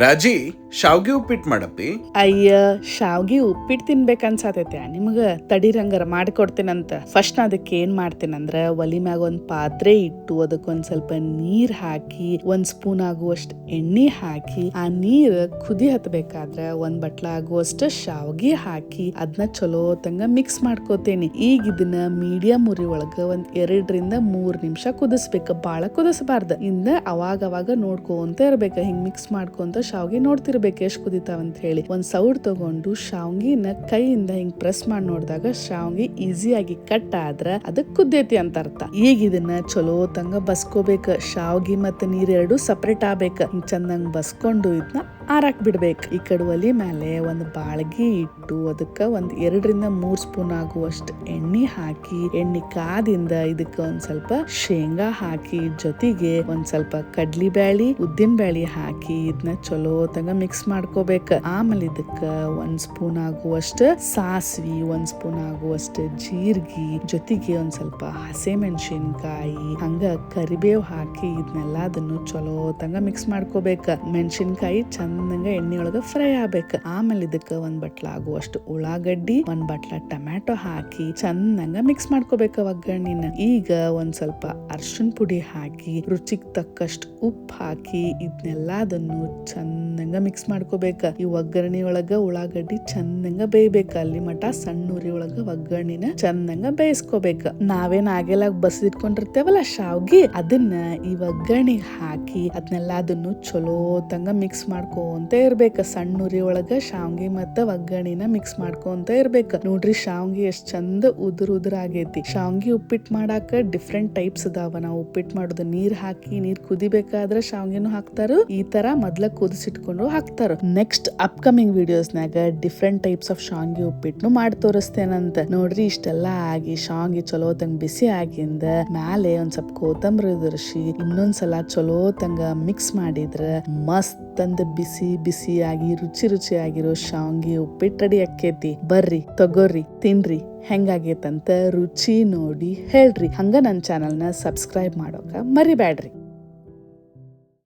ರಾಜಿ ಶಾವ್ಗಿ ಉಪ್ಪಿಟ್ಟು ಮಾಡಪ್ಪಿ. ಅಯ್ಯ ಶಾವ್ಗಿ ಉಪ್ಪಿಟ್ಟು ತಿನ್ಬೇಕನ್ಸಾತೈತೆ ನಿಮ್ಗ ತಡಿರಂಗರ ಮಾಡಿಕೊಡ್ತೇನಂತ. ಫಸ್ಟ್ ನಾ ಅದಕ್ಕೆ ಏನ್ ಮಾಡ್ತೇನಂದ್ರ ಒಲಿ ಮ್ಯಾಗ ಒಂದ್ ಪಾತ್ರೆ ಇಟ್ಟು ಅದಕ್ಕೆ ಒಂದ್ ಸ್ವಲ್ಪ ನೀರ್ ಹಾಕಿ 1 ಸ್ಪೂನ್ ಆಗುವಷ್ಟು ಎಣ್ಣೆ ಹಾಕಿ ಆ ನೀರ್ ಕುದಿ ಹತ್ಬೇಕಾದ್ರ 1 ಬಟ್ಲ ಆಗುವಷ್ಟು ಶಾವ್ಗಿ ಹಾಕಿ ಅದನ್ನ ಚಲೋ ತಂಗ ಮಿಕ್ಸ್ ಮಾಡ್ಕೋತೇನಿ. ಈಗ ಇದನ್ನ ಮೀಡಿಯಂ ಉರಿ ಒಳಗ ಒಂದ್ 2 ರಿಂದ 3 ನಿಮಿಷ ಕುದಿಸ್ಬೇಕು, ಬಾಳ ಕುದಿಸಬಾರ್ದ. ಇಂದ ಅವಾಗ ನೋಡ್ಕೊಂತ ಇರ್ಬೇಕ, ಹಿಂಗ್ ಮಿಕ್ಸ್ ಮಾಡ್ಕೊಂತ ಶಾವ್ಗಿ ನೋಡ್ತಿರ್ಬೇಕು ಎಷ್ಟ್ ಕುದಿತಾವ ಅಂತ ಹೇಳಿ. ಒಂದ್ ಸೌಡ್ ತಗೊಂಡು ಶಾವ್ಗಿನ ಕೈಯಿಂದ ಹಿಂಗ್ ಪ್ರೆಸ್ ಮಾಡಿ ನೋಡಿದಾಗ ಶಾವ್ಗಿ ಈಸಿಯಾಗಿ ಕಟ್ ಆದ್ರ ಅದಕ್ ಕುದ್ದೈತಿ ಅಂತ ಅರ್ಥ. ಈಗ ಇದನ್ನ ಚಲೋ ತಂಗ ಬಸ್ಕೋಬೇಕ. ಶಾವ್ಗಿ ಮತ್ತೆ ನೀರೆರಡು ಸಪರೇಟ್ ಆಗ್ಬೇಕ. ಹಿಂಗ್ ಚಂದಂಗ್ ಬಸ್ಕೊಂಡು ಇದನ್ನ ಆರಾಕ್ ಬಿಡ್ಬೇಕು. ಈ ಕಡೆ ಒಲಿ ಮೇಲೆ ಒಂದ್ ಬಾಳ್ಗಿ ಇಟ್ಟು ಅದಕ್ಕ ಒಂದ್ 2 ರಿಂದ 3 ಸ್ಪೂನ್ ಆಗುವಷ್ಟು ಎಣ್ಣೆ ಹಾಕಿ ಎಣ್ಣೆ ಕಾದಿಂದ ಇದಕ್ಕ ಒಂದ್ ಸ್ವಲ್ಪ ಶೇಂಗಾ ಹಾಕಿ ಜೊತೆಗೆ ಒಂದ್ ಸ್ವಲ್ಪ ಕಡ್ಲಿ ಬ್ಯಾಳಿ ಉದ್ದಿನ ಬ್ಯಾಳಿ ಹಾಕಿ ಇದನ್ನ ಚಲೋ ತಂಗ ಮಿಕ್ಸ್ ಮಾಡ್ಕೋಬೇಕ. ಆಮೇಲೆ ಇದಕ್ಕ 1 ಸ್ಪೂನ್ ಆಗುವಷ್ಟು ಸಾಸ್ವಿ, 1 ಸ್ಪೂನ್ ಆಗುವಷ್ಟು ಜೀರ್ಗಿ ಜೊತೆಗೆ ಒಂದ್ ಸ್ವಲ್ಪ ಹಸೆ ಮೆಣಸಿನ್ಕಾಯಿ ಹಂಗ ಕರಿಬೇವ್ ಹಾಕಿ ಇದನ್ನೆಲ್ಲದನ್ನು ಚಲೋ ತಂಗ ಮಿಕ್ಸ್ ಮಾಡ್ಕೋಬೇಕ. ಮೆಣಸಿನ್ಕಾಯಿ ಚಂದಂಗ ಎಣ್ಣೆ ಒಳಗ ಫ್ರೈ ಆಗ್ಬೇಕು. ಆಮೇಲೆ ಇದಕ್ಕ 1 ಬಟ್ಲ ಆಗುವಷ್ಟು ಉಳ್ಳಾಗಡ್ಡಿ 1 ಬಟ್ಲ ಟೊಮ್ಯಾಟೊ ಹಾಕಿ ಚಂದಂಗ ಮಿಕ್ಸ್ ಮಾಡ್ಕೋಬೇಕ ಒಗ್ಗರಣೆನ. ಈಗ ಒಂದ್ ಸ್ವಲ್ಪ ಅರ್ಶಿನ ಪುಡಿ ಹಾಕಿ ರುಚಿಗೆ ತಕ್ಕಷ್ಟು ಉಪ್ಪು ಹಾಕಿ ಇದನ್ನೆಲ್ಲದನ್ನು ಚಂದಂಗ ಮಿಕ್ಸ್ ಮಾಡ್ಕೋಬೇಕ. ಈ ಒಗ್ಗರಣೆ ಒಳಗ ಉಳ್ಳಾಗಡ್ಡಿ ಚಂದಂಗ ಬೇಯ್ಬೇಕ. ಅಲ್ಲಿ ಮಟ ಸಣ್ಣ ಉರಿ ಒಳಗ ಒಗ್ಗರಣೆನ ಚಂದಂಗ ಬೇಯಿಸ್ಕೋಬೇಕ. ನಾವೇನ್ ಆಗೆಲಾಗ ಬಸಿಟ್ಕೊಂಡಿರ್ತೇವಲ್ಲ ಶಾವ್ಗಿ, ಅದನ್ನ ಈ ಒಗ್ಗರಣೆಗೆ ಹಾಕಿ ಅದನ್ನೆಲ್ಲದನ್ನು ಚಲೋ ತಂಗ ಮಿಕ್ಸ್ ಮಾಡ್ಕೊಂತ ಇರ್ಬೇಕ. ಸಣ್ಣ ಉರಿ ಒಳಗ ಶಾವ್ಗಿ ಮತ್ತ ಒಗ್ಗರಣೆನ ಮಿಕ್ಸ್ ಮಾಡ್ಕೊಂತ ಇರ್ಬೇಕ. ನೋಡ್ರಿ ಶಾವ್ಗಿ ಎಷ್ಟ್ ಚಂದ ಉದುರ್ ಆಗೈತಿ. ಶಾವ್ಗಿ ಉಪ್ಪಿಟ್ಟು ಮಾಡಾಕ ಡಿಫ್ರೆಂಟ್ ಟೈಪ್ಸ್ ಅದಾವ. ನಾವು ಉಪ್ಪಿಟ್ಟು ಮಾಡೋದು ನೀರ್ ಹಾಕಿ ನೀರ್ ಕುದಿಬೇಕಾದ್ರೆ ಶಾವ್ಗಿನೂ ಹಾಕ್ತಾರ, ಈ ತರ ಮೊದ್ಲ ಕುದಿಸಿಟ್ಕೊಂಡು ಹಾಕ್ತಾರ. ನೆಕ್ಸ್ಟ್ ಅಪ್ಕಮಿಂಗ್ ವಿಡಿಯೋಸ್ನಾಗ ಡಿಫ್ರೆಂಟ್ ಟೈಪ್ಸ್ ಆಫ್ ಶಾವ್ಗಿ ಉಪ್ಪಿಟ್ಟು ಮಾಡಿ ತೋರಿಸ್ತೇನಂತ. ನೋಡ್ರಿ ಇಷ್ಟೆಲ್ಲ ಆಗಿ ಶಾವ್ಗಿ ಚಲೋ ತಂಗ ಬಿಸಿ ಆಗಿಂದ ಮ್ಯಾಲೆ ಒಂದ್ ಸ್ವಲ್ಪ ಕೊತ್ತಂಬರಿ ಉದುರಿಸಿ ಇನ್ನೊಂದ್ಸಲ ಚಲೋ ತಂಗ ಮಿಕ್ಸ್ ಮಾಡಿದ್ರ ಮಸ್ತ್ ಅಂದ ಬಿಸಿ ಆಗಿ ರುಚಿ ಆಗಿರೋ ಶಾವ್ಗಿ ಉಪ್ಪಿಟ್ಟು ರೆಡಿ ಆಕ್ಕೇತಿ. ಬರ್ರಿ ತಗೋರಿ ತಿನ್ರಿ, ಹೆಂಗಾಗೇತಂತ ರುಚಿ ನೋಡಿ ಹೇಳ್ರಿ. ಹಂಗ ನನ್ನ ಚಾನಲ್ನ ಸಬ್ಸ್ಕ್ರೈಬ್ ಮಾಡೋಕ ಮರಿಬ್ಯಾಡ್ರಿ.